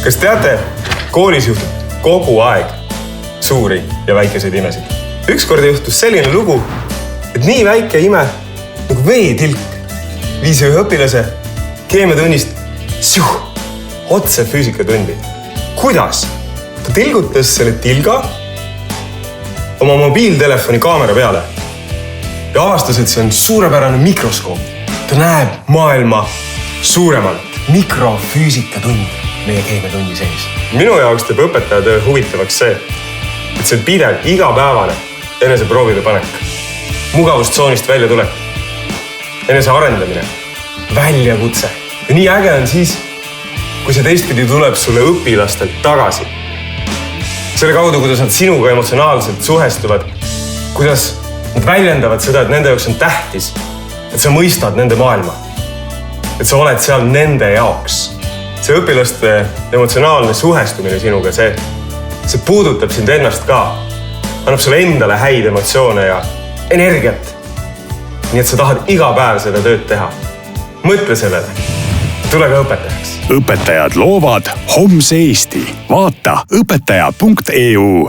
Kas teate, koolis juhtub kogu aeg suuri ja väikeseid imesid. Ükskord juhtus selline lugu, et nii väike ime nagu veetilk viis ühe õpilase keemiatunnist otse füüsikatundi. Kuidas? Ta tilgutas selle tilga oma mobiiltelefoni kaamera peale ja avastas, et see on suurepärane mikroskoop. Ta näeb maailma suuremalt. Mikrofüüsikatund meie keemiatunni sees. Minu jaoks teeb õpetajatöö huvitavaks see, et see pidev igapäevane eneseproovide panek, mugavustsoonist välja tulek, enese arendamine, väljakutse. Ja nii äge on siis, kui see teistpidi tuleb sulle õpilastelt tagasi. Selle kaudu, kuidas nad sinuga emotsionaalselt suhestuvad, kuidas nad väljendavad seda, et nende jaoks on tähtis, et sa mõistad nende maailma, et sa oled seal nende jaoks. See õpilaste emotsionaalne suhestumine sinuga, see puudutab sind ennast ka. Annab sulle endale häid emotsioone ja energiat. Nii et sa tahad iga päev seda tööd teha. Mõtle sellele. Tule ka õpetajaks. Õpetajad loovad homse Eesti. Vaata õpetaja.eu